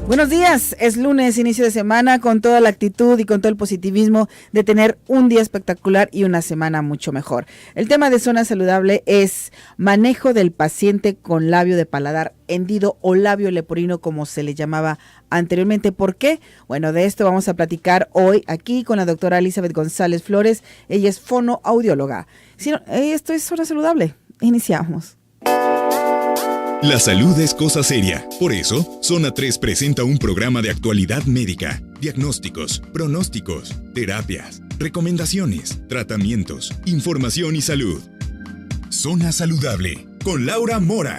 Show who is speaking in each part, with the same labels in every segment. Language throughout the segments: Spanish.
Speaker 1: Buenos días, es lunes, inicio de semana, con toda la actitud y con todo el positivismo de tener un día espectacular y una semana mucho mejor. El tema de Zona Saludable es manejo del paciente con labio de paladar hendido o labio leporino, como se le llamaba anteriormente. ¿Por qué? Bueno, de esto vamos a platicar hoy aquí con la doctora Elizabeth González Flores. Ella es fonoaudióloga. Sí, esto es Zona Saludable. Iniciamos.
Speaker 2: La salud es cosa seria. Por eso, Zona 3 presenta un programa de actualidad médica, diagnósticos, pronósticos, terapias, recomendaciones, tratamientos, información y salud. Zona Saludable, con Laura Mora.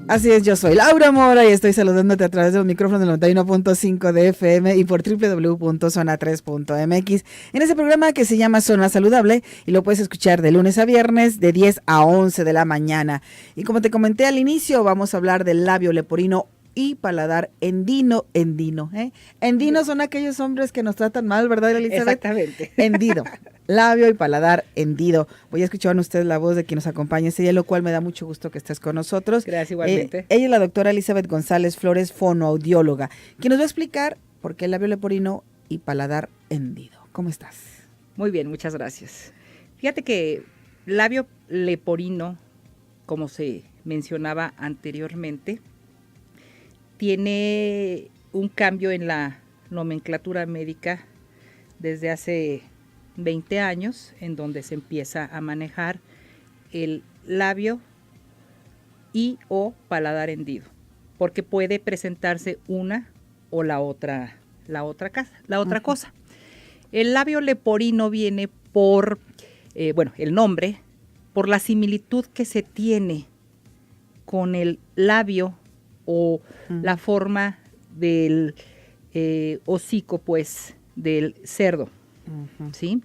Speaker 1: Así es, yo soy Laura Mora y estoy saludándote a través del micrófono del 91.5 de FM y por www.zona3.mx en ese programa que se llama Zona Saludable y lo puedes escuchar de lunes a viernes de 10 a 11 de la mañana. Y como te comenté al inicio, vamos a hablar del labio leporino y paladar hendino. Hendinos son aquellos hombres que nos tratan mal, ¿verdad, Elizabeth?
Speaker 3: Exactamente.
Speaker 1: Hendido. Labio y paladar hendido. Voy a escuchar a ustedes la voz de quien nos acompaña ese día, lo cual me da mucho gusto que estés con nosotros.
Speaker 3: Gracias, igualmente.
Speaker 1: Ella es la doctora Elizabeth González Flores, fonoaudióloga, quien nos va a explicar por qué el labio leporino y paladar hendido. ¿Cómo estás?
Speaker 3: Muy bien, muchas gracias. Fíjate que labio leporino, como se mencionaba anteriormente, tiene un cambio en la nomenclatura médica desde hace 20 años, en donde se empieza a manejar el labio y o paladar hendido, porque puede presentarse una o la otra cosa. El labio leporino viene por, el nombre, por la similitud que se tiene con el labio o la forma del hocico, pues, del cerdo, ¿sí?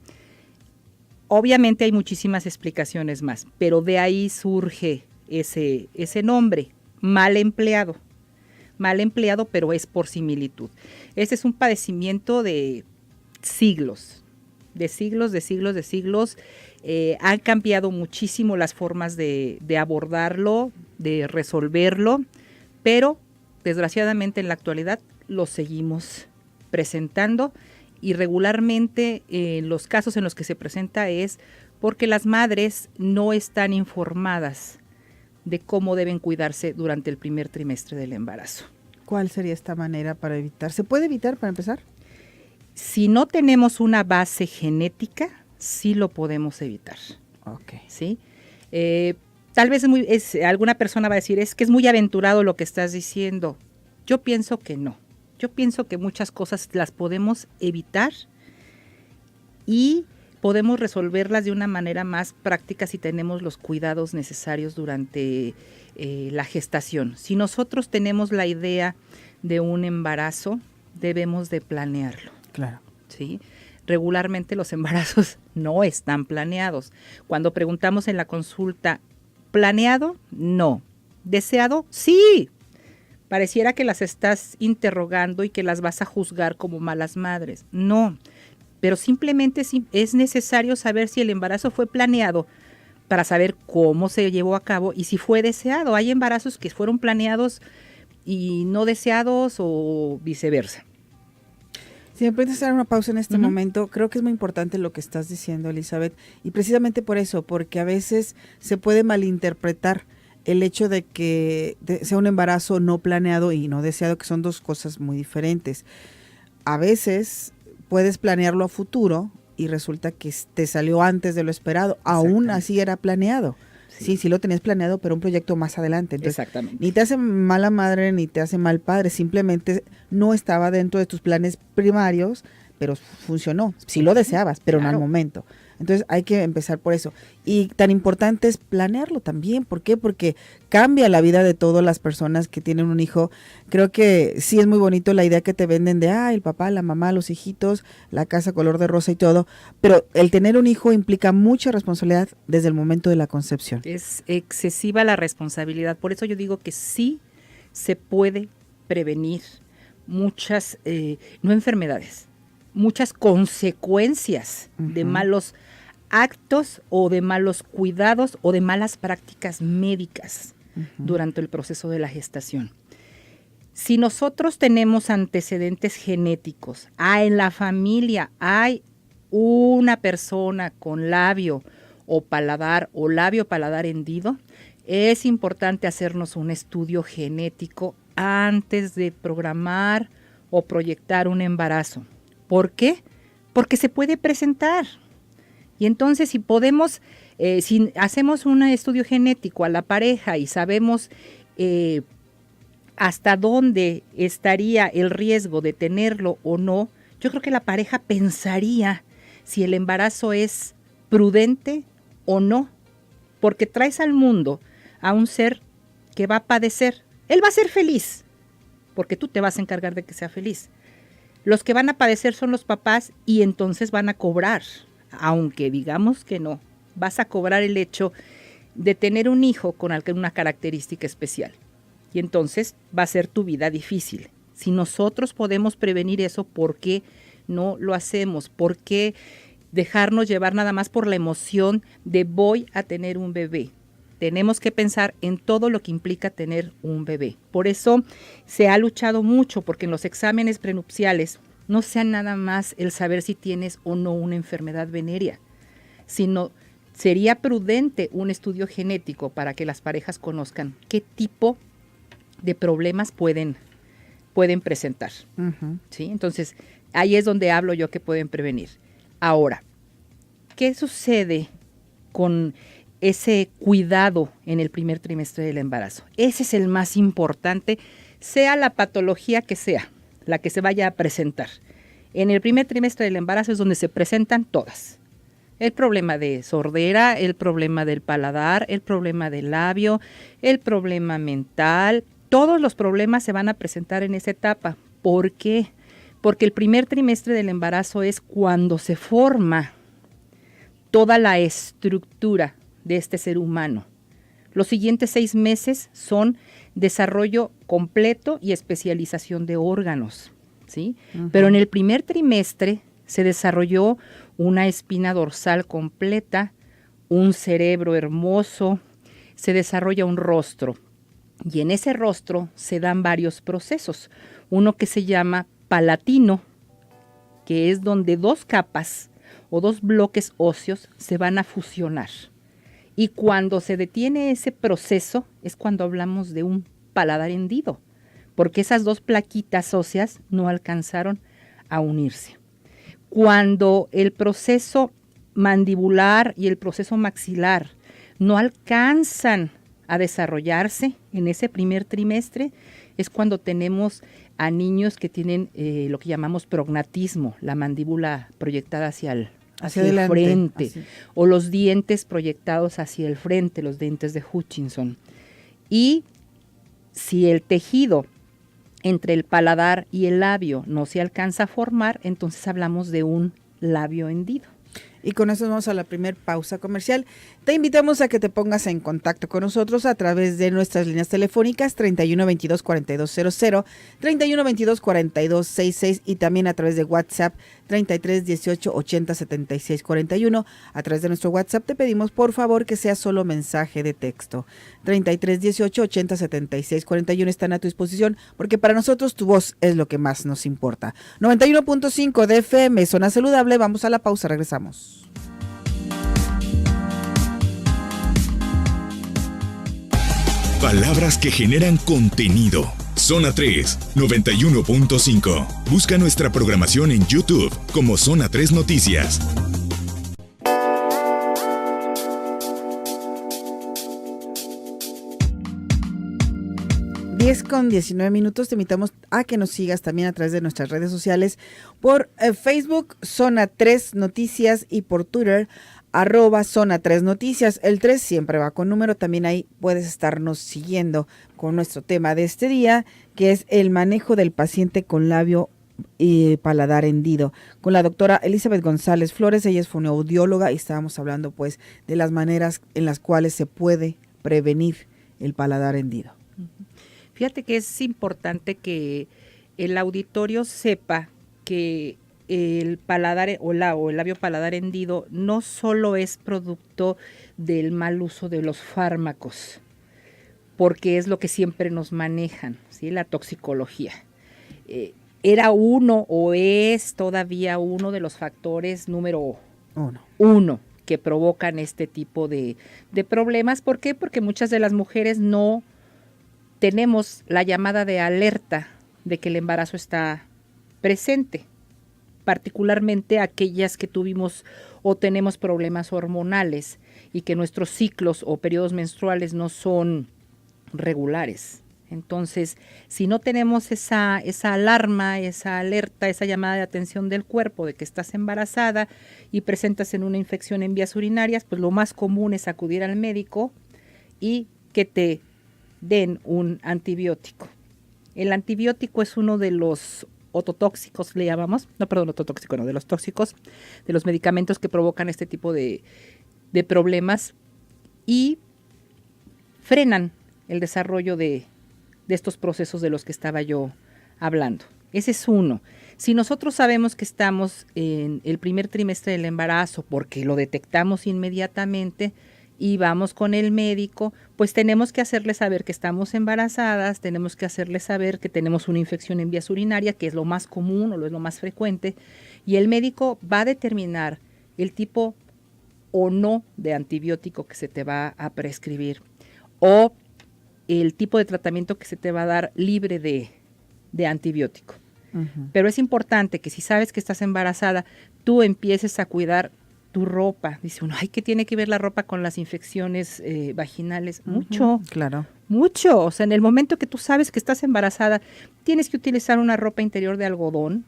Speaker 3: Obviamente hay muchísimas explicaciones más, pero de ahí surge ese nombre, mal empleado, pero es por similitud. Ese es un padecimiento de siglos. Han cambiado muchísimo las formas de abordarlo, de resolverlo, pero desgraciadamente en la actualidad lo seguimos presentando y regularmente los casos en los que se presenta es porque las madres no están informadas de cómo deben cuidarse durante el primer trimestre del embarazo.
Speaker 1: ¿Cuál sería esta manera para evitar? ¿Se puede evitar para empezar?
Speaker 3: Si no tenemos una base genética, sí lo podemos evitar.
Speaker 1: Okay.
Speaker 3: ¿Sí? Tal vez alguna persona va a decir, es que es muy aventurado lo que estás diciendo. Yo pienso que no. Yo pienso que muchas cosas las podemos evitar y podemos resolverlas de una manera más práctica si tenemos los cuidados necesarios durante la gestación. Si nosotros tenemos la idea de un embarazo, debemos de planearlo.
Speaker 1: Claro.
Speaker 3: ¿Sí? Regularmente los embarazos no están planeados. Cuando preguntamos en la consulta, ¿planeado? No. ¿Deseado? Sí. Pareciera que las estás interrogando y que las vas a juzgar como malas madres. No, pero simplemente es necesario saber si el embarazo fue planeado para saber cómo se llevó a cabo y si fue deseado. Hay embarazos que fueron planeados y no deseados o viceversa.
Speaker 1: Si me puedes hacer una pausa en este momento, creo que es muy importante lo que estás diciendo, Elizabeth, y precisamente por eso, porque a veces se puede malinterpretar el hecho de que sea un embarazo no planeado y no deseado, que son dos cosas muy diferentes. A veces puedes planearlo a futuro y resulta que te salió antes de lo esperado, aún así era planeado. Sí, lo tenías planeado, pero un proyecto más adelante. Entonces,
Speaker 3: exactamente.
Speaker 1: Ni te hace mala madre, ni te hace mal padre, simplemente no estaba dentro de tus planes primarios, pero funcionó. Sí lo deseabas, pero no al momento. Entonces hay que empezar por eso. Y tan importante es planearlo también. ¿Por qué? Porque cambia la vida de todas las personas que tienen un hijo. Creo que sí es muy bonito la idea que te venden de, el papá, la mamá, los hijitos, la casa color de rosa y todo. Pero el tener un hijo implica mucha responsabilidad desde el momento de la concepción.
Speaker 3: Es excesiva la responsabilidad. Por eso yo digo que sí se puede prevenir. muchas, no enfermedades, muchas consecuencias de malos actos o de malos cuidados o de malas prácticas médicas durante el proceso de la gestación. Si nosotros tenemos antecedentes genéticos, en la familia hay una persona con labio o labio paladar hendido, es importante hacernos un estudio genético antes de programar o proyectar un embarazo. ¿Por qué? Porque se puede presentar. Y entonces si hacemos un estudio genético a la pareja y sabemos hasta dónde estaría el riesgo de tenerlo o no, yo creo que la pareja pensaría si el embarazo es prudente o no, porque traes al mundo a un ser que va a padecer. Él va a ser feliz, porque tú te vas a encargar de que sea feliz. Los que van a padecer son los papás y entonces van a cobrar, aunque digamos que no, vas a cobrar el hecho de tener un hijo con alguna característica especial. Y entonces va a ser tu vida difícil. Si nosotros podemos prevenir eso, ¿por qué no lo hacemos? ¿Por qué dejarnos llevar nada más por la emoción de voy a tener un bebé? Tenemos que pensar en todo lo que implica tener un bebé. Por eso se ha luchado mucho porque en los exámenes prenupciales no sea nada más el saber si tienes o no una enfermedad venérea, sino sería prudente un estudio genético para que las parejas conozcan qué tipo de problemas pueden presentar. ¿Sí? Entonces, ahí es donde hablo yo que pueden prevenir. Ahora, ¿qué sucede con ese cuidado en el primer trimestre del embarazo? Ese es el más importante, sea la patología que sea, la que se vaya a presentar. En el primer trimestre del embarazo es donde se presentan todas. El problema de sordera, el problema del paladar, el problema del labio, el problema mental. Todos los problemas se van a presentar en esa etapa. ¿Por qué? Porque el primer trimestre del embarazo es cuando se forma toda la estructura de este ser humano. Los siguientes 6 meses son desarrollo completo y especialización de órganos, ¿sí? Pero en el primer trimestre se desarrolló una espina dorsal completa, un cerebro hermoso, se desarrolla un rostro. Y en ese rostro se dan varios procesos. Uno que se llama palatino, que es donde 2 capas o 2 bloques óseos se van a fusionar. Y cuando se detiene ese proceso es cuando hablamos de un paladar hendido, porque esas 2 plaquitas óseas no alcanzaron a unirse. Cuando el proceso mandibular y el proceso maxilar no alcanzan a desarrollarse en ese primer trimestre, es cuando tenemos a niños que tienen lo que llamamos prognatismo, la mandíbula proyectada hacia el frente, así. O los dientes proyectados hacia el frente, los dientes de Hutchinson. Y si el tejido entre el paladar y el labio no se alcanza a formar, entonces hablamos de un labio hendido.
Speaker 1: Y con eso vamos a la primera pausa comercial. Te invitamos a que te pongas en contacto con nosotros a través de nuestras líneas telefónicas 3122-4200, 3122-4266 y también a través de WhatsApp 3318-807641. A través de nuestro WhatsApp te pedimos por favor que sea solo mensaje de texto. 3318-807641 están a tu disposición porque para nosotros tu voz es lo que más nos importa. 91.5 de FM, Zona Saludable. Vamos a la pausa, regresamos.
Speaker 2: Palabras que generan contenido. Zona 3, 91.5. Busca nuestra programación en YouTube como Zona 3 Noticias.
Speaker 1: Con 19 minutos, te invitamos a que nos sigas también a través de nuestras redes sociales por Facebook, Zona 3 Noticias, y por Twitter, @Zona 3 Noticias. El 3 siempre va con número, también ahí puedes estarnos siguiendo con nuestro tema de este día, que es el manejo del paciente con labio y paladar hendido, con la doctora Elizabeth González Flores. Ella es fonoaudióloga y estábamos hablando pues de las maneras en las cuales se puede prevenir el paladar hendido.
Speaker 3: Fíjate que es importante que el auditorio sepa que el paladar o el labio paladar hendido no solo es producto del mal uso de los fármacos, porque es lo que siempre nos manejan, ¿sí? La toxicología. Era uno o es todavía uno de los factores número uno que provocan este tipo de problemas. ¿Por qué? Porque muchas de las mujeres no tenemos la llamada de alerta de que el embarazo está presente, particularmente aquellas que tuvimos o tenemos problemas hormonales y que nuestros ciclos o periodos menstruales no son regulares. Entonces, si no tenemos esa alarma, esa alerta, esa llamada de atención del cuerpo de que estás embarazada y presentas en una infección en vías urinarias, pues lo más común es acudir al médico y que te den un antibiótico. El antibiótico es uno de los ototóxicos, le llamamos, de los tóxicos, de los medicamentos que provocan este tipo de problemas y frenan el desarrollo de estos procesos de los que estaba yo hablando. Ese es uno. Si nosotros sabemos que estamos en el primer trimestre del embarazo, porque lo detectamos inmediatamente y vamos con el médico, pues tenemos que hacerle saber que estamos embarazadas, tenemos que hacerle saber que tenemos una infección en vías urinarias, que es lo más común o es lo más frecuente, y el médico va a determinar el tipo o no de antibiótico que se te va a prescribir, o el tipo de tratamiento que se te va a dar libre de antibiótico. Uh-huh. Pero es importante que si sabes que estás embarazada, tú empieces a cuidar tu ropa. Dice uno, ay, ¿qué tiene que ver la ropa con las infecciones vaginales? Uh-huh. Mucho.
Speaker 1: Claro.
Speaker 3: Mucho. O sea, en el momento que tú sabes que estás embarazada, tienes que utilizar una ropa interior de algodón,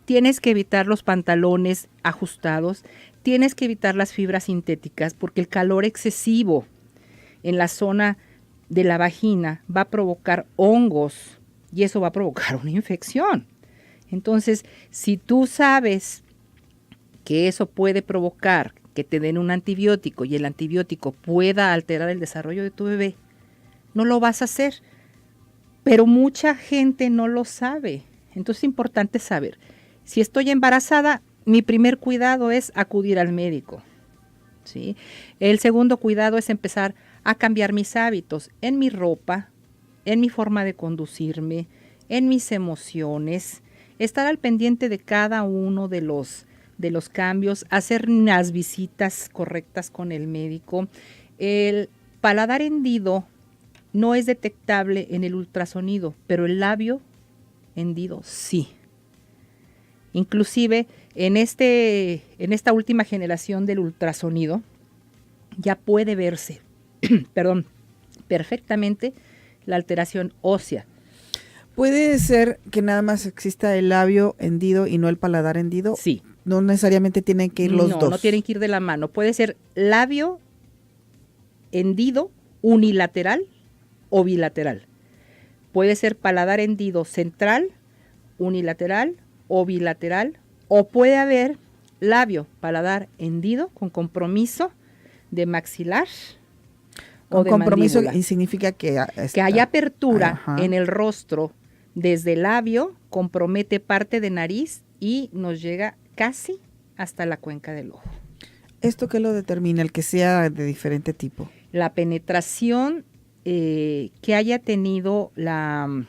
Speaker 3: tienes que evitar los pantalones ajustados, tienes que evitar las fibras sintéticas, porque el calor excesivo en la zona de la vagina va a provocar hongos y eso va a provocar una infección. Entonces, si tú sabes que eso puede provocar que te den un antibiótico y el antibiótico pueda alterar el desarrollo de tu bebé, no lo vas a hacer. Pero mucha gente no lo sabe. Entonces es importante saber, si estoy embarazada, mi primer cuidado es acudir al médico, ¿sí? El segundo cuidado es empezar a cambiar mis hábitos en mi ropa, en mi forma de conducirme, en mis emociones, estar al pendiente de cada uno de los cambios, hacer las visitas correctas con el médico. El paladar hendido no es detectable en el ultrasonido, pero el labio hendido sí. Inclusive en esta última generación del ultrasonido ya puede verse perfectamente la alteración ósea.
Speaker 1: ¿Puede ser que nada más exista el labio hendido y no el paladar hendido?
Speaker 3: Sí.
Speaker 1: No necesariamente tienen que ir los dos.
Speaker 3: No tienen que ir de la mano. Puede ser labio hendido unilateral o bilateral. Puede ser paladar hendido central, unilateral o bilateral. O puede haber labio, paladar hendido con compromiso de maxilar.
Speaker 1: Con compromiso y significa que
Speaker 3: haya apertura en el rostro desde el labio, compromete parte de nariz y nos llega casi hasta la cuenca del ojo.
Speaker 1: ¿Esto qué lo determina? El que sea de diferente tipo.
Speaker 3: La penetración que haya tenido el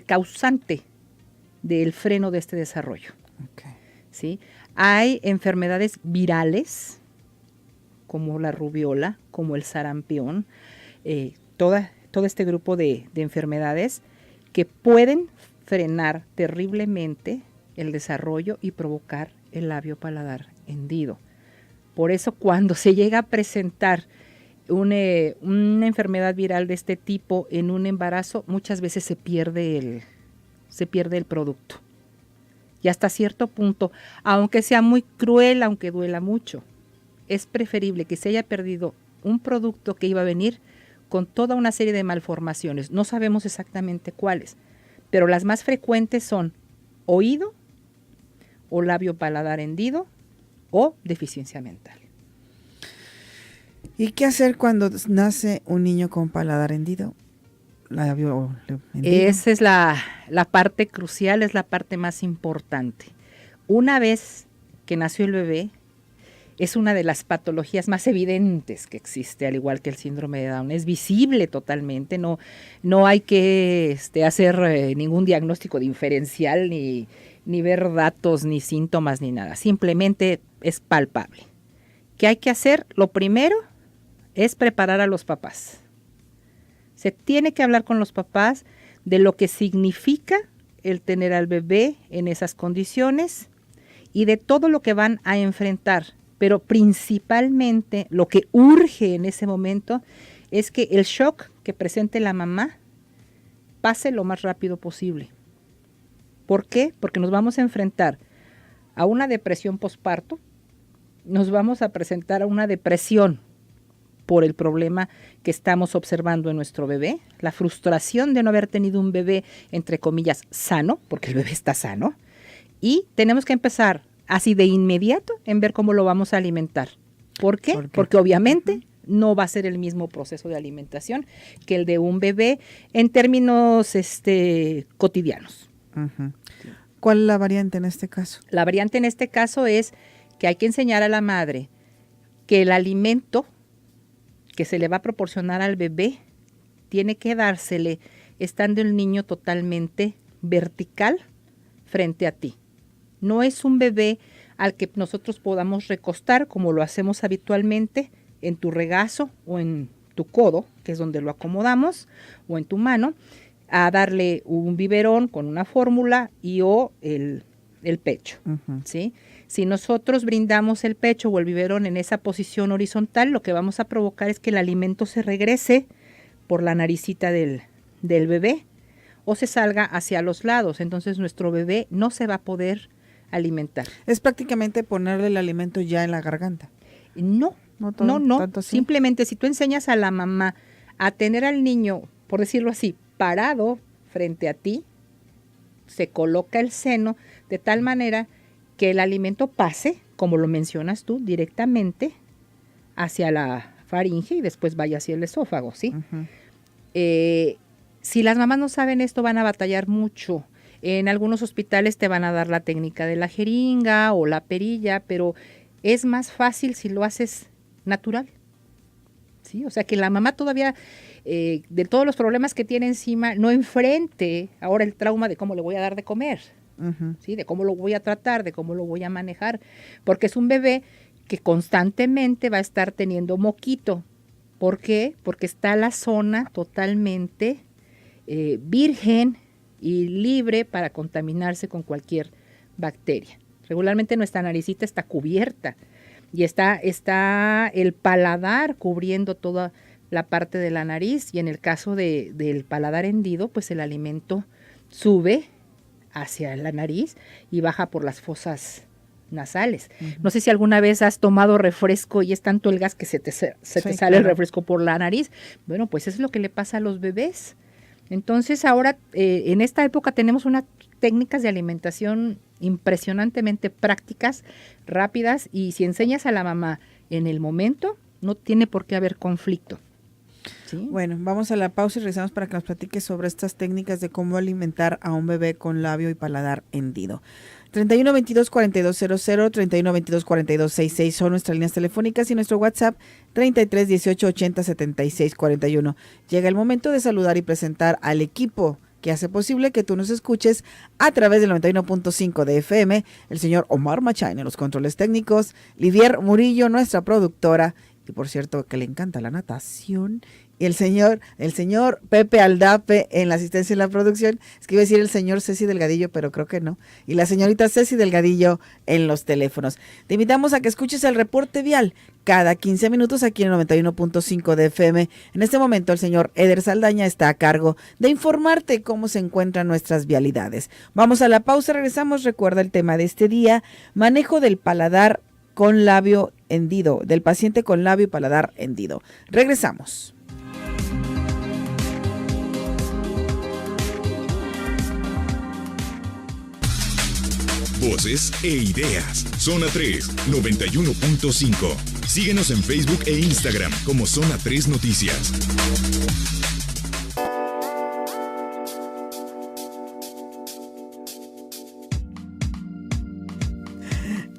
Speaker 3: causante del freno de este desarrollo. Okay. ¿Sí? Hay enfermedades virales, como la rubiola, como el sarampión, todo este grupo de enfermedades que pueden frenar terriblemente el desarrollo y provocar el labio paladar hendido. Por eso cuando se llega a presentar una enfermedad viral de este tipo en un embarazo, muchas veces se pierde el producto. Y hasta cierto punto, aunque sea muy cruel, aunque duela mucho, es preferible que se haya perdido un producto que iba a venir con toda una serie de malformaciones. No sabemos exactamente cuáles, pero las más frecuentes son oído o labio paladar hendido o deficiencia mental.
Speaker 1: ¿Y qué hacer cuando nace un niño con paladar hendido? labio hendido.
Speaker 3: Esa es la parte crucial, es la parte más importante. Una vez que nació el bebé, es una de las patologías más evidentes que existe, al igual que el síndrome de Down. Es visible totalmente, no hay que hacer ningún diagnóstico diferencial, ni ver datos, ni síntomas, ni nada. Simplemente es palpable. ¿Qué hay que hacer? Lo primero es preparar a los papás. Se tiene que hablar con los papás de lo que significa el tener al bebé en esas condiciones y de todo lo que van a enfrentar. Pero principalmente lo que urge en ese momento es que el shock que presente la mamá pase lo más rápido posible. ¿Por qué? Porque nos vamos a enfrentar a una depresión posparto, nos vamos a presentar a una depresión por el problema que estamos observando en nuestro bebé, la frustración de no haber tenido un bebé, entre comillas, sano, porque el bebé está sano, y tenemos que empezar así de inmediato en ver cómo lo vamos a alimentar. ¿Por qué? Porque obviamente no va a ser el mismo proceso de alimentación que el de un bebé en términos cotidianos.
Speaker 1: Uh-huh. ¿Cuál es la variante en este caso?
Speaker 3: La variante en este caso es que hay que enseñar a la madre que el alimento que se le va a proporcionar al bebé tiene que dársele estando el niño totalmente vertical frente a ti. No es un bebé al que nosotros podamos recostar como lo hacemos habitualmente en tu regazo o en tu codo, que es donde lo acomodamos, o en tu mano, a darle un biberón con una fórmula o el pecho. Uh-huh. ¿Sí? Si nosotros brindamos el pecho o el biberón en esa posición horizontal, lo que vamos a provocar es que el alimento se regrese por la naricita del bebé o se salga hacia los lados. Entonces nuestro bebé no se va a poder alimentar.
Speaker 1: Es prácticamente ponerle el alimento ya en la garganta.
Speaker 3: No. Simplemente si tú enseñas a la mamá a tener al niño, por decirlo así, parado frente a ti, se coloca el seno de tal manera que el alimento pase, como lo mencionas tú, directamente hacia la faringe y después vaya hacia el esófago, ¿sí? Uh-huh. Si las mamás no saben esto, van a batallar mucho. En algunos hospitales te van a dar la técnica de la jeringa o la perilla, pero es más fácil si lo haces natural. ¿Sí? O sea, que la mamá todavía, de todos los problemas que tiene encima, no enfrente ahora el trauma de cómo le voy a dar de comer, uh-huh. ¿Sí? De cómo lo voy a tratar, de cómo lo voy a manejar, porque es un bebé que constantemente va a estar teniendo moquito. ¿Por qué? Porque está la zona totalmente virgen y libre para contaminarse con cualquier bacteria. Regularmente nuestra naricita está cubierta y está el paladar cubriendo toda la parte de la nariz, y en el caso del paladar hendido, pues el alimento sube hacia la nariz y baja por las fosas nasales. Uh-huh. No sé si alguna vez has tomado refresco y es tanto el gas que se te sale claro. El refresco por la nariz. Bueno, pues eso es lo que le pasa a los bebés. Entonces ahora en esta época tenemos unas técnicas de alimentación impresionantemente prácticas, rápidas, y si enseñas a la mamá en el momento, no tiene por qué haber conflicto. ¿Sí?
Speaker 1: Bueno, vamos a la pausa y regresamos para que nos platiques sobre estas técnicas de cómo alimentar a un bebé con labio y paladar hendido. 3122-4200, 3122-4266 son nuestras líneas telefónicas y nuestro WhatsApp 3318807641. Llega el momento de saludar y presentar al equipo que hace posible que tú nos escuches a través del 91.5 de FM, el señor Omar Machain en los controles técnicos, Livier Murillo, nuestra productora, y por cierto que le encanta la natación, y el señor Pepe Aldape en la asistencia y la producción. Es que iba a decir el señor Ceci Delgadillo, pero creo que no, y la señorita Ceci Delgadillo en los teléfonos. Te invitamos a que escuches el reporte vial cada 15 minutos aquí en el 91.5 de FM. En este momento el señor Eder Saldaña está a cargo de informarte cómo se encuentran nuestras vialidades. Vamos a la pausa, regresamos. Recuerda el tema de este día: manejo del paladar con labio hendido, del paciente con labio y paladar hendido. Regresamos.
Speaker 2: Voces e ideas. Zona 3, 91.5. Síguenos en Facebook e Instagram como Zona 3 Noticias.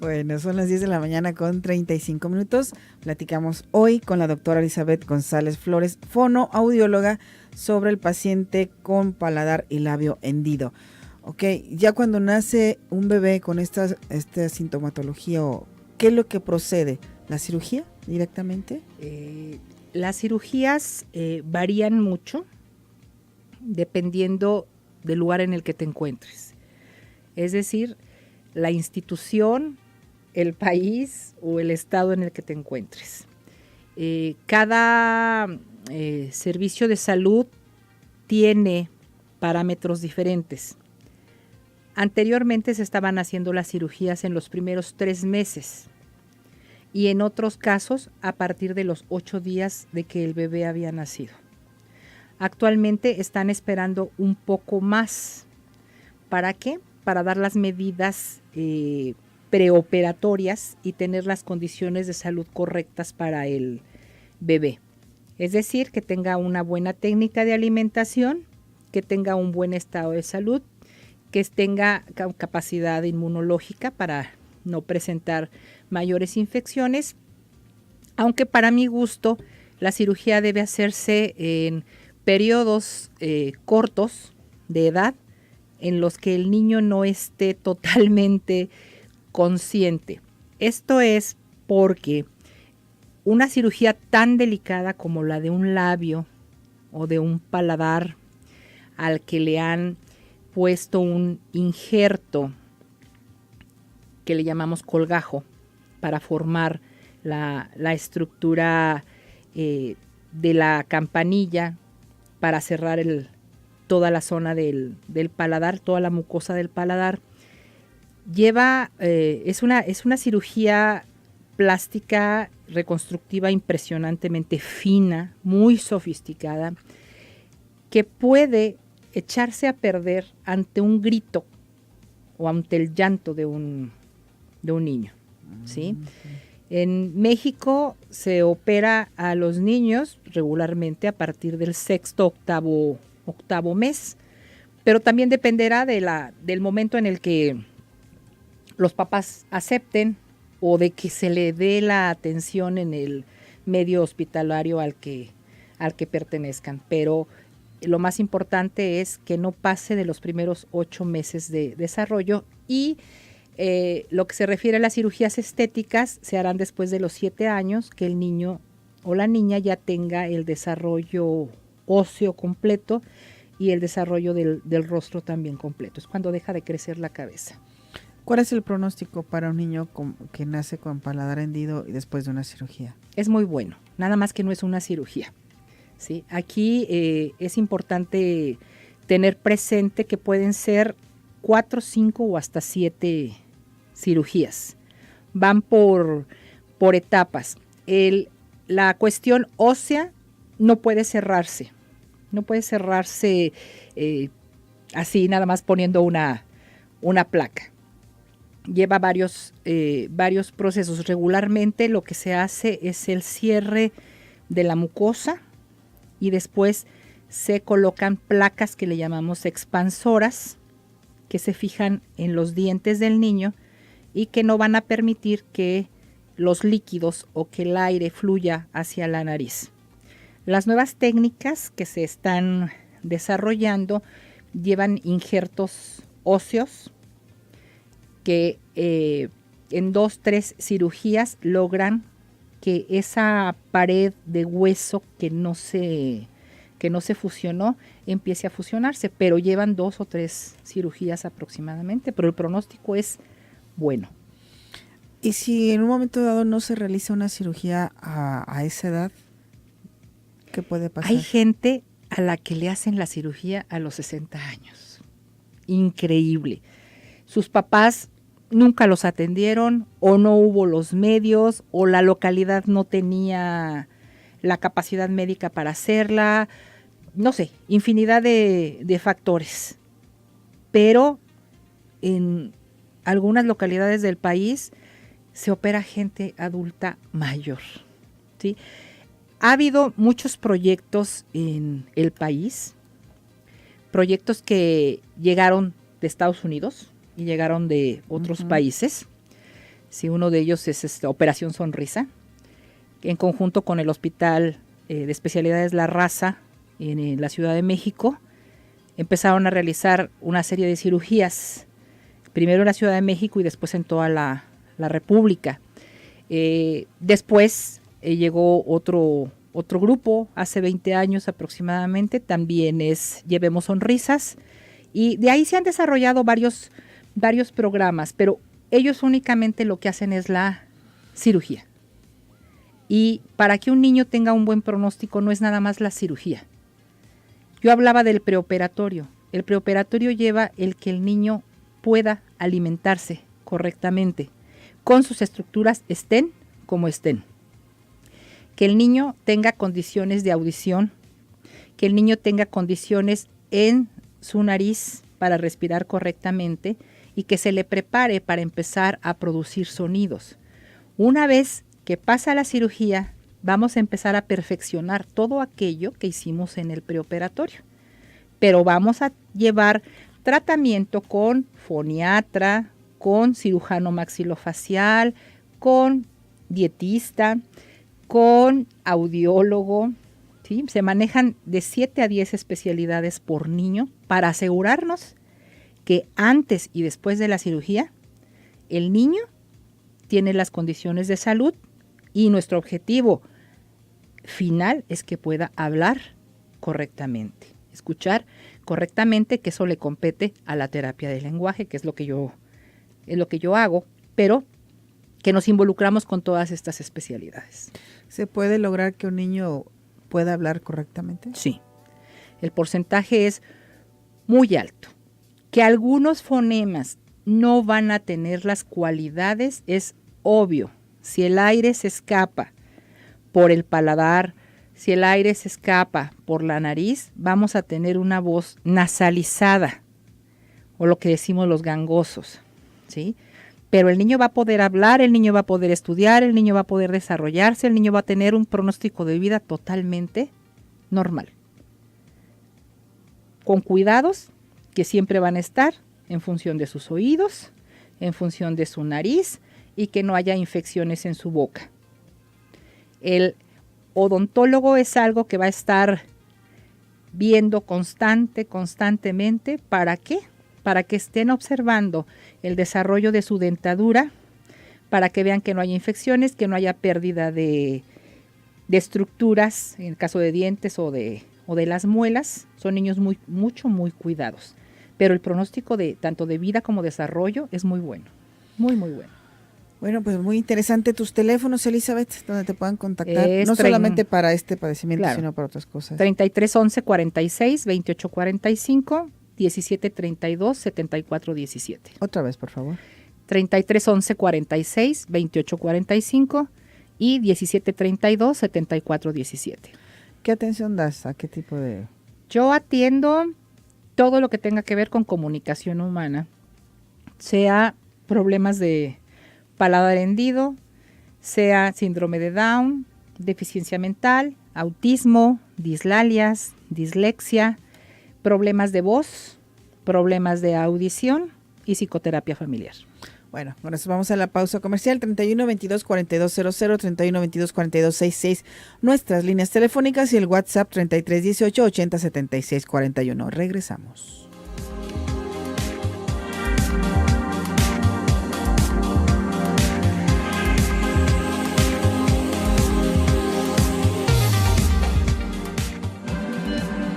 Speaker 1: Bueno, son las 10 de la mañana con 35 minutos. Platicamos hoy con la doctora Elizabeth González Flores, fonoaudióloga, sobre el paciente con paladar y labio hendido. Ok, ya cuando nace un bebé con esta sintomatología, ¿qué es lo que procede? ¿La cirugía directamente?
Speaker 3: Las cirugías varían mucho dependiendo del lugar en el que te encuentres. Es decir, la institución, el país o el estado en el que te encuentres. Cada servicio de salud tiene parámetros diferentes. Anteriormente se estaban haciendo las cirugías en los primeros 3 meses y en otros casos a partir de los 8 días de que el bebé había nacido. Actualmente están esperando un poco más. ¿Para qué? Para dar las medidas preoperatorias y tener las condiciones de salud correctas para el bebé. Es decir, que tenga una buena técnica de alimentación, que tenga un buen estado de salud, que tenga capacidad inmunológica para no presentar mayores infecciones, aunque para mi gusto la cirugía debe hacerse en periodos cortos de edad en los que el niño no esté totalmente consciente. Esto es porque una cirugía tan delicada como la de un labio o de un paladar al que le han puesto un injerto que le llamamos colgajo para formar la estructura de la campanilla para cerrar toda la zona del paladar, toda la mucosa del paladar. Es una cirugía plástica reconstructiva impresionantemente fina, muy sofisticada, que puede echarse a perder ante un grito o ante el llanto de un niño, ¿sí? En México se opera a los niños regularmente a partir del 6º, octavo mes, pero también dependerá del momento en el que los papás acepten o de que se le dé la atención en el medio hospitalario al que pertenezcan. Pero lo más importante es que no pase de los primeros 8 meses de desarrollo y lo que se refiere a las cirugías estéticas se harán después de los 7 años que el niño o la niña ya tenga el desarrollo óseo completo y el desarrollo del rostro también completo. Es cuando deja de crecer la cabeza.
Speaker 1: ¿Cuál es el pronóstico para un niño que nace con paladar hendido y después de una cirugía?
Speaker 3: Es muy bueno, nada más que no es una cirugía, ¿sí? Aquí es importante tener presente que pueden ser 4, 5 o hasta 7 cirugías. Van por etapas. La cuestión ósea no puede cerrarse. No puede cerrarse así, nada más poniendo una placa. Lleva varios procesos. Regularmente lo que se hace es el cierre de la mucosa y después se colocan placas que le llamamos expansoras que se fijan en los dientes del niño y que no van a permitir que los líquidos o que el aire fluya hacia la nariz. Las nuevas técnicas que se están desarrollando llevan injertos óseos que en 2, 3 cirugías logran que esa pared de hueso que no se fusionó empiece a fusionarse, pero llevan 2 o 3 cirugías aproximadamente, pero el pronóstico es bueno.
Speaker 1: ¿Y si en un momento dado no se realiza una cirugía a esa edad, qué puede pasar?
Speaker 3: Hay gente a la que le hacen la cirugía a los 60 años. Increíble. Sus papás nunca los atendieron o no hubo los medios o la localidad no tenía la capacidad médica para hacerla. No sé, infinidad de factores. Pero en algunas localidades del país se opera gente adulta mayor, ¿sí? Ha habido muchos proyectos en el país, proyectos que llegaron de Estados Unidos y llegaron de otros países. Sí, uno de ellos es Operación Sonrisa, en conjunto con el Hospital de Especialidades La Raza en la Ciudad de México. Empezaron a realizar una serie de cirugías, primero en la Ciudad de México y después en toda la República. Después llegó otro grupo, hace 20 años aproximadamente, también es Llevemos Sonrisas, y de ahí se han desarrollado varios programas, pero ellos únicamente lo que hacen es la cirugía. Y para que un niño tenga un buen pronóstico no es nada más la cirugía. Yo hablaba del preoperatorio. El preoperatorio lleva el que el niño pueda alimentarse correctamente, con sus estructuras estén como estén. Que el niño tenga condiciones de audición, que el niño tenga condiciones en su nariz para respirar correctamente y que se le prepare para empezar a producir sonidos. Una vez que pasa la cirugía, vamos a empezar a perfeccionar todo aquello que hicimos en el preoperatorio. Pero vamos a llevar tratamiento con foniatra, con cirujano maxilofacial, con dietista, con audiólogo, ¿sí? Se manejan de 7 a 10 especialidades por niño para asegurarnos que antes y después de la cirugía el niño tiene las condiciones de salud y nuestro objetivo final es que pueda hablar correctamente, escuchar correctamente, que eso le compete a la terapia del lenguaje, que es lo que yo hago, pero que nos involucramos con todas estas especialidades.
Speaker 1: ¿Se puede lograr que un niño pueda hablar correctamente?
Speaker 3: Sí, el porcentaje es muy alto. Que algunos fonemas no van a tener las cualidades es obvio. Si el aire se escapa por el paladar, si el aire se escapa por la nariz, vamos a tener una voz nasalizada, o lo que decimos los gangosos, ¿sí? Pero el niño va a poder hablar, el niño va a poder estudiar, el niño va a poder desarrollarse, el niño va a tener un pronóstico de vida totalmente normal. Con cuidados que siempre van a estar en función de sus oídos, en función de su nariz y que no haya infecciones en su boca. El odontólogo es algo que va a estar viendo constantemente. ¿Para qué? Para que estén observando el desarrollo de su dentadura, para que vean que no haya infecciones, que no haya pérdida de estructuras, en el caso de dientes o de las muelas. Son niños muy cuidados. Pero el pronóstico de tanto de vida como desarrollo es muy bueno, muy bueno.
Speaker 1: Bueno, pues muy interesante tus teléfonos, Elizabeth, donde te puedan contactar, no solamente para este padecimiento, claro, sino para otras cosas. 33
Speaker 3: 11 46 28 45 17 32 74 17.
Speaker 1: Otra vez, por favor.
Speaker 3: 33 11 46 28 45 y 17 32 74 17.
Speaker 1: ¿Qué atención das? ¿A qué tipo de...?
Speaker 3: Yo atiendo todo lo que tenga que ver con comunicación humana, sea problemas de paladar hendido, sea síndrome de Down, deficiencia mental, autismo, dislalias, dislexia, problemas de voz, problemas de audición y psicoterapia familiar.
Speaker 1: Bueno, con eso vamos a la pausa comercial. 31 22 42 00, 31 22 42 66, nuestras líneas telefónicas y el WhatsApp 33 18 80 76 41. Regresamos.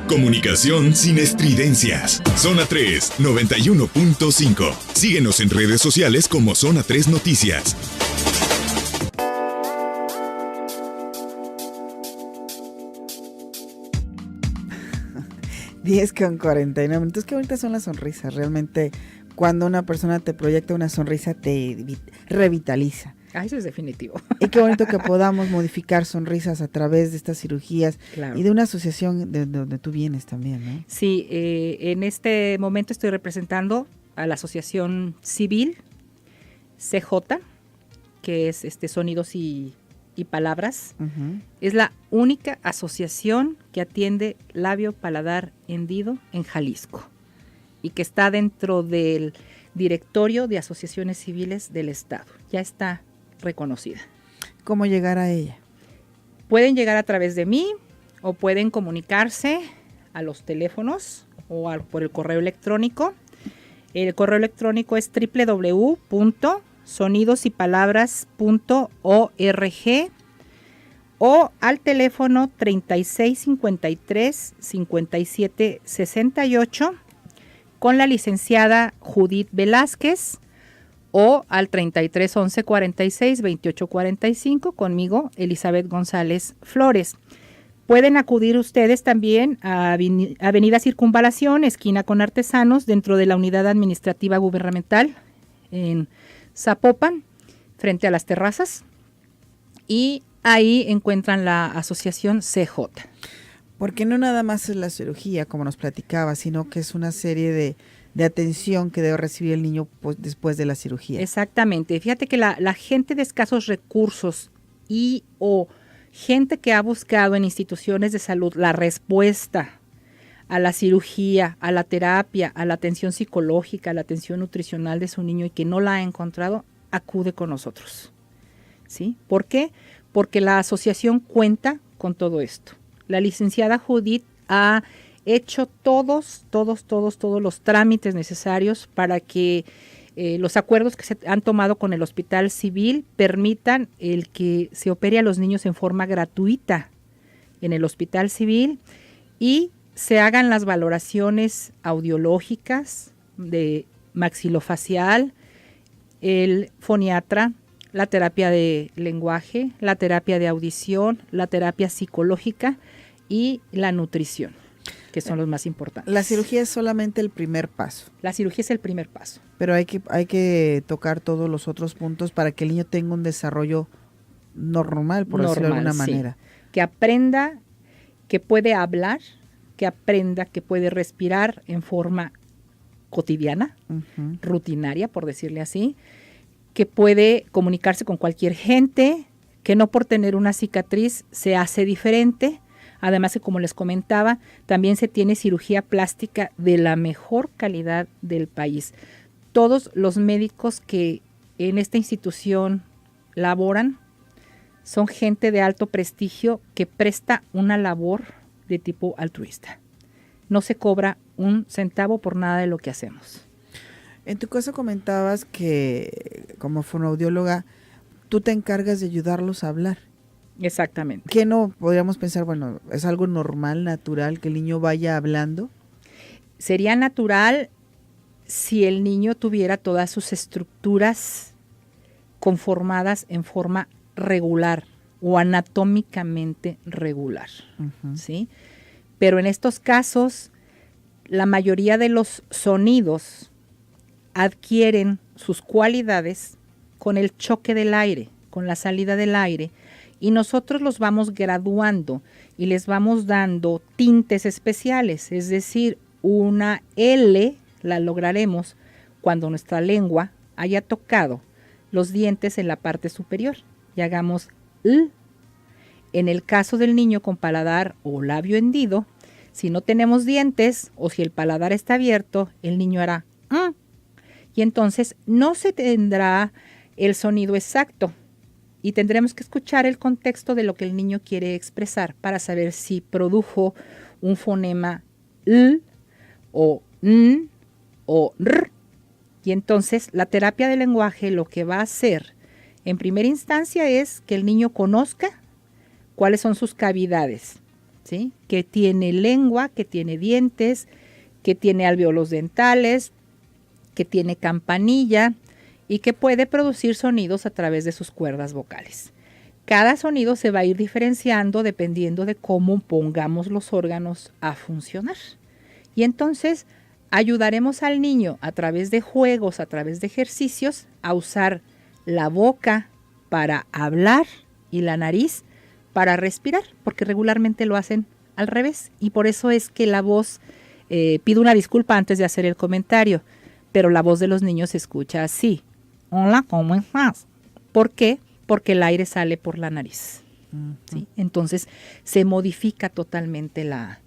Speaker 2: Comunicación sin estridencias. Zona 3, 91.5. Síguenos en redes sociales como Zona 3 Noticias.
Speaker 1: con 49 minutos. Qué bonitas son las sonrisas. Realmente, cuando una persona te proyecta una sonrisa, te revitaliza.
Speaker 3: Eso es definitivo.
Speaker 1: Y qué bonito que podamos modificar sonrisas a través de estas cirugías, claro, y de una asociación de donde tú vienes también, ¿no?
Speaker 3: Sí, en este momento estoy representando a la Asociación Civil CJ, que es Sonidos y Palabras. Uh-huh. Es la única asociación que atiende labio paladar hendido en Jalisco y que está dentro del directorio de asociaciones civiles del Estado. ya está reconocida.
Speaker 1: ¿Cómo llegar a ella?
Speaker 3: Pueden llegar a través de mí o pueden comunicarse a los teléfonos o por el correo electrónico. El correo electrónico es www.sonidosypalabras.org o al teléfono 3653-5768 con la licenciada Judith Velázquez o al 3311-46-2845 conmigo, Elizabeth González Flores. Pueden acudir ustedes también a Avenida Circunvalación, esquina con Artesanos, dentro de la Unidad Administrativa Gubernamental en Zapopan, frente a las terrazas, y ahí encuentran la asociación CJ.
Speaker 1: Porque no nada más es la cirugía, como nos platicaba, sino que es una serie de atención que debe recibir el niño después de la cirugía.
Speaker 3: Exactamente. Fíjate que la gente de escasos recursos y o gente que ha buscado en instituciones de salud la respuesta a la cirugía, a la terapia, a la atención psicológica, a la atención nutricional de su niño y que no la ha encontrado, acude con nosotros. ¿Sí? ¿Por qué? Porque la asociación cuenta con todo esto. La licenciada Judith ha hecho todos los trámites necesarios para que los acuerdos que se han tomado con el Hospital Civil permitan el que se opere a los niños en forma gratuita en el Hospital Civil y se hagan las valoraciones audiológicas de maxilofacial, el foniatra, la terapia de lenguaje, la terapia de audición, la terapia psicológica y la nutrición, que son los más importantes.
Speaker 1: La cirugía es solamente el primer paso.
Speaker 3: La cirugía es el primer paso.
Speaker 1: Pero hay que tocar todos los otros puntos para que el niño tenga un desarrollo normal, por decirlo de alguna manera.
Speaker 3: Que aprenda que puede hablar, que aprenda que puede respirar en forma cotidiana, rutinaria, por decirle así, que puede comunicarse con cualquier gente, que no por tener una cicatriz se hace diferente. Además, que como les comentaba, también se tiene cirugía plástica de la mejor calidad del país. Todos los médicos que en esta institución laboran son gente de alto prestigio que presta una labor de tipo altruista. No se cobra un centavo por nada de lo que hacemos.
Speaker 1: En tu caso comentabas que como fonoaudióloga tú te encargas de ayudarlos a hablar.
Speaker 3: Exactamente.
Speaker 1: ¿Qué no podríamos pensar, bueno, es algo normal, natural que el niño vaya hablando?
Speaker 3: Sería natural si el niño tuviera todas sus estructuras conformadas en forma regular o anatómicamente regular, ¿sí? Pero en estos casos, la mayoría de los sonidos adquieren sus cualidades con el choque del aire, con la salida del aire, y nosotros los vamos graduando y les vamos dando tintes especiales, es decir, una L la lograremos cuando nuestra lengua haya tocado los dientes en la parte superior y hagamos L. En el caso del niño con paladar o labio hendido, si no tenemos dientes o si el paladar está abierto, el niño hará y entonces no se tendrá el sonido exacto y tendremos que escuchar el contexto de lo que el niño quiere expresar para saber si produjo un fonema L o N o R. Y entonces la terapia del lenguaje lo que va a hacer en primera instancia es que el niño conozca cuáles son sus cavidades, ¿sí? Que tiene lengua, que tiene dientes, que tiene alvéolos dentales, que tiene campanilla y que puede producir sonidos a través de sus cuerdas vocales. Cada sonido se va a ir diferenciando dependiendo de cómo pongamos los órganos a funcionar. Y entonces ayudaremos al niño a través de juegos, a través de ejercicios, a usar la boca para hablar y la nariz para respirar, porque regularmente lo hacen al revés. Y por eso es que la voz, pido una disculpa antes de hacer el comentario, pero la voz de los niños se escucha así. Hola, ¿cómo estás? ¿Por qué? Porque el aire sale por la nariz. ¿Sí? Entonces se modifica totalmente la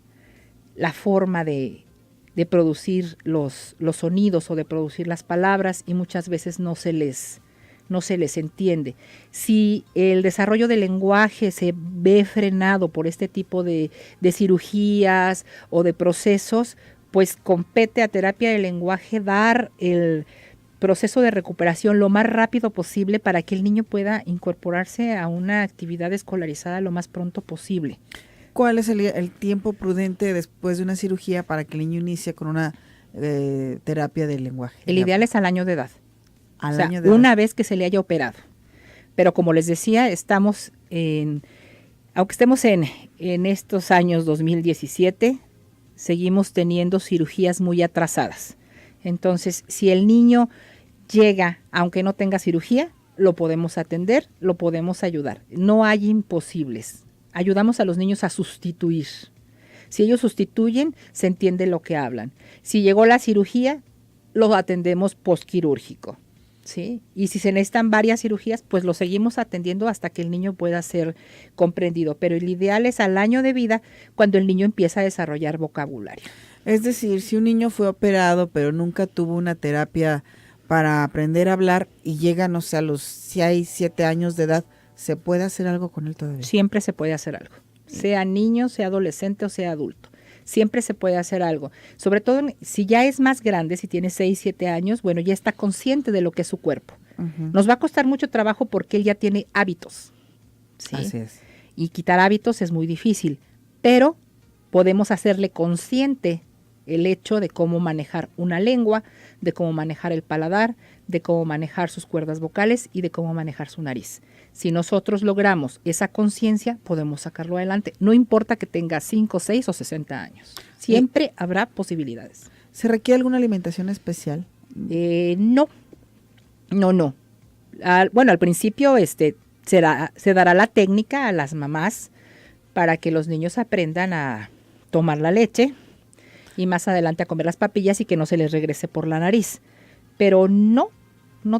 Speaker 3: forma de producir los sonidos o de producir las palabras y muchas veces no se les no se les entiende. Si el desarrollo del lenguaje se ve frenado por este tipo de cirugías o de procesos, pues compete a terapia del lenguaje dar el proceso de recuperación lo más rápido posible para que el niño pueda incorporarse a una actividad escolarizada lo más pronto posible.
Speaker 1: ¿Cuál es el tiempo prudente después de una cirugía para que el niño inicie con una terapia del lenguaje?
Speaker 3: El ideal es al año de edad.
Speaker 1: Año de
Speaker 3: una
Speaker 1: edad.
Speaker 3: vez que se le haya operado. Pero como les decía, aunque estemos en estos años 2017, seguimos teniendo cirugías muy atrasadas. Entonces, si el niño llega, aunque no tenga cirugía, lo podemos atender, lo podemos ayudar. No hay imposibles. Ayudamos a los niños a sustituir. Si ellos sustituyen, se entiende lo que hablan. Si llegó la cirugía, lo atendemos postquirúrgico, ¿sí? Y si se necesitan varias cirugías, pues lo seguimos atendiendo hasta que el niño pueda ser comprendido. Pero el ideal es al año de vida, cuando el niño empieza a desarrollar vocabulario.
Speaker 1: Es decir, si un niño fue operado, pero nunca tuvo una terapia para aprender a hablar y llega, no sé, a los 6, 7 años de edad, ¿se puede hacer algo con él todavía?
Speaker 3: Siempre se puede hacer algo, sea niño, sea adolescente o sea adulto. Siempre se puede hacer algo. Sobre todo si ya es más grande, si tiene 6, 7 años, bueno, ya está consciente de lo que es su cuerpo. Uh-huh. Nos va a costar mucho trabajo porque él ya tiene hábitos, ¿sí?
Speaker 1: Así es.
Speaker 3: Y quitar hábitos es muy difícil, pero podemos hacerle consciente el hecho de cómo manejar una lengua, de cómo manejar el paladar, de cómo manejar sus cuerdas vocales y de cómo manejar su nariz. Si nosotros logramos esa conciencia, podemos sacarlo adelante. No importa que tenga 5, 6 o 60 años. Siempre habrá posibilidades.
Speaker 1: ¿Se requiere alguna alimentación especial?
Speaker 3: No. Bueno, al principio se dará la técnica a las mamás para que los niños aprendan a tomar la leche y más adelante a comer las papillas y que no se les regrese por la nariz. Pero no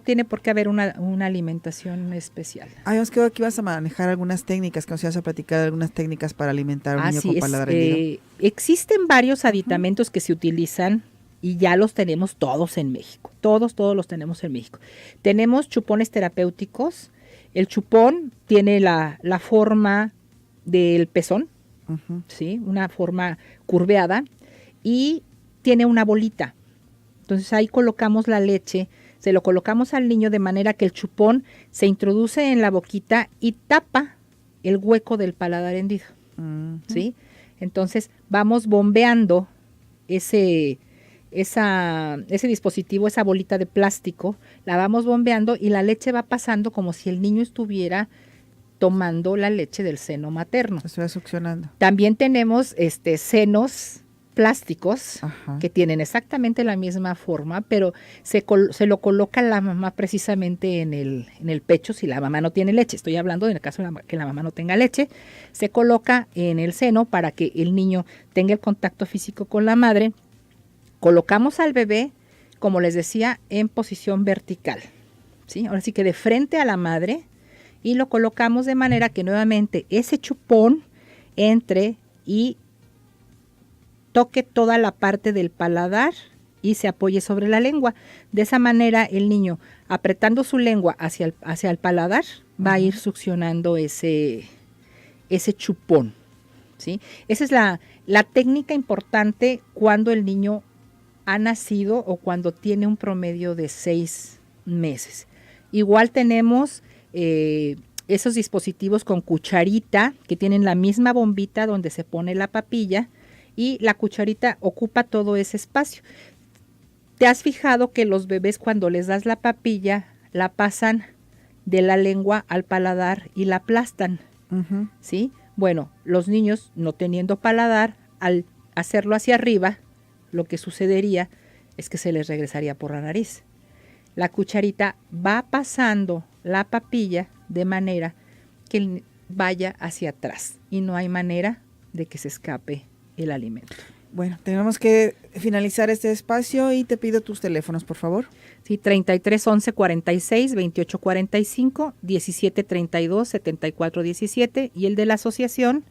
Speaker 3: tiene por qué haber una alimentación especial.
Speaker 1: Habíamos quedado que ibas a manejar algunas técnicas, que nos ibas a platicar algunas técnicas para alimentar a un niño con paladar hendido.
Speaker 3: Existen varios aditamentos que se utilizan y ya los tenemos todos en México. Todos los tenemos en México. Tenemos chupones terapéuticos. El chupón tiene la forma del pezón, uh-huh. ¿Sí? Una forma curveada y tiene una bolita. Entonces ahí colocamos la leche, se lo colocamos al niño de manera que el chupón se introduce en la boquita y tapa el hueco del paladar hendido, uh-huh. ¿Sí? Entonces vamos bombeando ese dispositivo, esa bolita de plástico, la vamos bombeando y la leche va pasando como si el niño estuviera tomando la leche del seno materno.
Speaker 1: Estoy succionando.
Speaker 3: También tenemos senos plásticos, ajá, que tienen exactamente la misma forma, pero se lo coloca la mamá precisamente en el pecho si la mamá no tiene leche. Estoy hablando en el caso de que la mamá no tenga leche. Se coloca en el seno para que el niño tenga el contacto físico con la madre. Colocamos al bebé, como les decía, en posición vertical, ¿sí? Ahora sí que de frente a la madre y lo colocamos de manera que nuevamente ese chupón entre y toque toda la parte del paladar y se apoye sobre la lengua. De esa manera el niño, apretando su lengua hacia el paladar, va a ir succionando ese chupón, ¿sí? Esa es la técnica importante cuando el niño ha nacido o cuando tiene un promedio de 6 meses. Igual tenemos esos dispositivos con cucharita que tienen la misma bombita donde se pone la papilla y la cucharita ocupa todo ese espacio. ¿Te has fijado que los bebés cuando les das la papilla la pasan de la lengua al paladar y la aplastan? Uh-huh. ¿Sí? Bueno, los niños no teniendo paladar, al hacerlo hacia arriba, lo que sucedería es que se les regresaría por la nariz. La cucharita va pasando la papilla de manera que vaya hacia atrás y no hay manera de que se escape el alimento.
Speaker 1: Bueno, tenemos que finalizar este espacio y te pido tus teléfonos, por favor.
Speaker 3: Sí, 33 11 46 28 45 17 32 74 17 y el de la asociación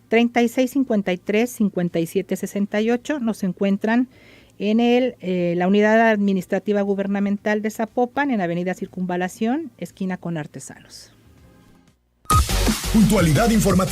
Speaker 3: 36 53 57 68. Nos encuentran en la Unidad Administrativa Gubernamental de Zapopan, en Avenida Circunvalación, esquina con Artesanos.
Speaker 2: Puntualidad informativa.